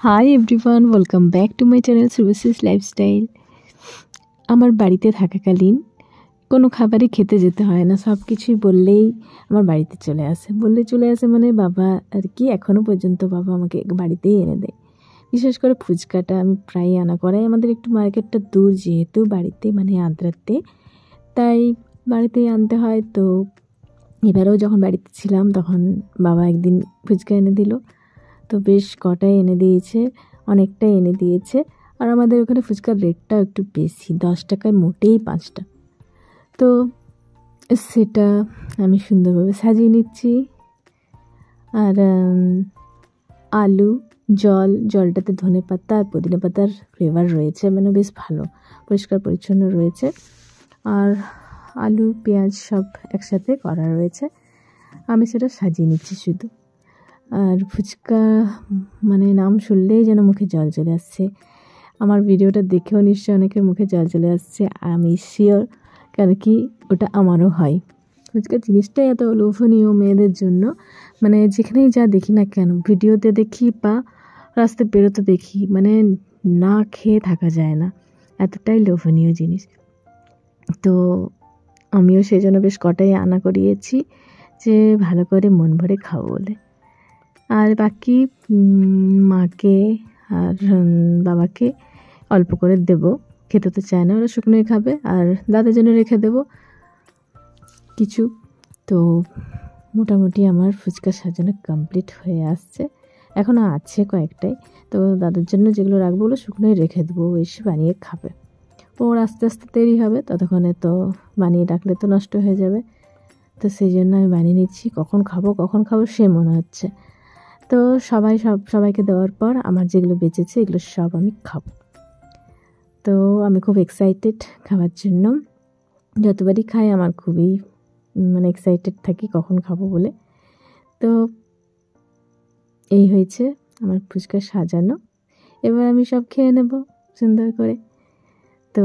High everyone, welcome back to my channel Subhashree's lifestyle. আমার বাড়িতে থাকাকালীন কোনো খাবারই খেতে যেতে হয় না, সব কিছুই বললেই আমার বাড়িতে চলে আসে মানে বাবা আর কি, এখনও পর্যন্ত বাবা আমাকে বাড়িতেই এনে দেয়। বিশেষ করে ফুচকাটা আমি প্রায়ই আনা করাই। আমাদের একটু মার্কেটটা দূর, যেহেতু বাড়িতে মানে আদ্রাতে, তাই বাড়িতেই আনতে হয়। তো এবারেও যখন বাড়িতে ছিলাম তখন বাবা একদিন ফুচকা এনে দিল। তো বেশ কটাই এনে দিয়েছে, অনেকটাই এনে দিয়েছে। আর আমাদের ওখানে ফুচকার রেটটাও একটু বেশি, 10 টাকায় মোটেই 5টা। তো সেটা আমি সুন্দরভাবে সাজিয়ে নিচ্ছি। আর আলু, জলটাতে ধনেপাতা আর পুদিনা পাতার ফ্লেভার রয়েছে, মানে বেশ ভালো, পরিষ্কার পরিচ্ছন্ন রয়েছে। আর আলু পেঁয়াজ সব একসাথে করা রয়েছে, আমি সেটা সাজিয়ে নিচ্ছি শুধু। আর ফুচকা মানে নাম শুনলেই যেন মুখে জল চলে আসছে। আমার ভিডিওটা দেখেও নিশ্চয়ই অনেকের মুখে জল চলে আসছে, আমি শিওর, কেন কি ওটা আমারও হয়। ফুচকা জিনিসটাই এত লোভনীয় মেয়েদের জন্য, মানে যেখানেই যা দেখি না কেন, ভিডিওতে দেখি বা রাস্তায় বেরোতে দেখি, মানে না খেয়ে থাকা যায় না, এতটাই লোভনীয় জিনিস। তো আমিও সেই জন্য বেশ কটাই আনা করিয়েছি, যে ভালো করে মন ভরে খাবো বলে। আর বাকি মাকে আর বাবাকে অল্প করে দেবো, খেতে তো চায় না, ওরা শুকনোই খাবে। আর দাদার জন্য রেখে দেবো কিছু। তো মোটামুটি আমার ফুচকা সাজানো কমপ্লিট হয়ে আসছে, এখনও আছে কয়েকটাই। তো দাদার জন্য যেগুলো রাখবো ওগুলো শুকনোই রেখে দেবো, এসে বানিয়ে খাবে। ওর আস্তে আস্তে দেরি হবে, ততক্ষণে তো বানিয়ে রাখলে তো নষ্ট হয়ে যাবে। তো সেই জন্য আমি বানিয়ে নিচ্ছি, কখন খাবো সে মনে হচ্ছে। তো সবাইকে দেওয়ার পর আমার যেগুলো বেঁচেছে এগুলো সব আমি খাবো। তো আমি খুব এক্সাইটেড খাওয়ার জন্য, যতবারই খাই আমার খুবই মানে এক্সাইটেড থাকি কখন খাবো বলে। তো এই হয়েছে আমার ফুচকা সাজানো, এবার আমি সব খেয়ে নেব সুন্দর করে। তো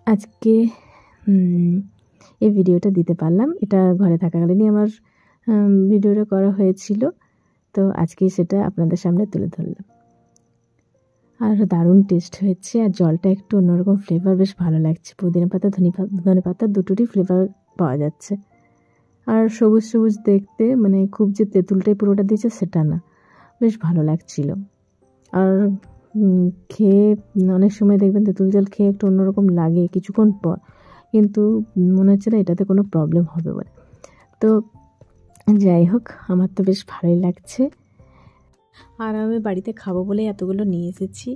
আজকে এই ভিডিওটা দিতে পারলাম, এটা ঘরে থাকাকালীনই আমার ভিডিওটা করা হয়েছিল। তো আজকে সেটা আপনাদের সামনে তুলে ধরলাম। আর দারুণ টেস্ট হয়েছে, আর জলটা একটু অন্যরকম ফ্লেভার, বেশ ভালো লাগছে। পুদিনা পাতা ধনে পাতা দুটোরই ফ্লেভার পাওয়া যাচ্ছে। আর সবুজ সবুজ দেখতে, মানে খুব যে তেঁতুলটাই পুরোটা দিয়েছে সেটা না, বেশ ভালো লাগছিল। আর খেয়ে অনেক সময় দেখবেন তেঁতুল জল খেয়ে একটু অন্যরকম লাগে কিছুক্ষণ পর, কিন্তু মনে হচ্ছে না এটাতে কোনো প্রবলেম হবে বলে। তো যাই হোক, আমার তো বেশ ভালোই লাগছে। আর আমি বাড়িতে খাবো বলে এতগুলো নিয়ে এসেছি।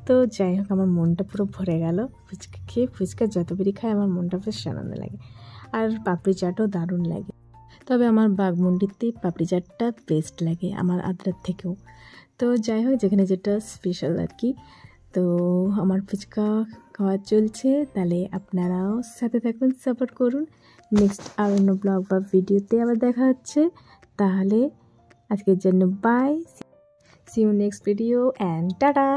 তো যাই হোক, আমার মনটা পুরো ভরে গেল ফুচকা খেয়ে। ফুচকা যতবারই খাই আমার মনটা বেশ আনন্দ লাগে। আর পাপড়ি চাটও দারুণ লাগে, তবে আমার বাঘমুন্ডিতেই পাপড়ি চাটটা বেস্ট লাগে আমার আদ্রার থেকেও। তো যাই হোক, যেখানে যেটা স্পেশাল আর কি। তো আমার ফুচকা খাওয়া চলছে, তাহলে আপনারাও সাথে থাকুন, সাপোর্ট করুন। নেক্সট আর অন্য ব্লগ বা ভিডিওতে আবার দেখা হচ্ছে। তাহলে আজকের জন্য by, see you next video and ta-da!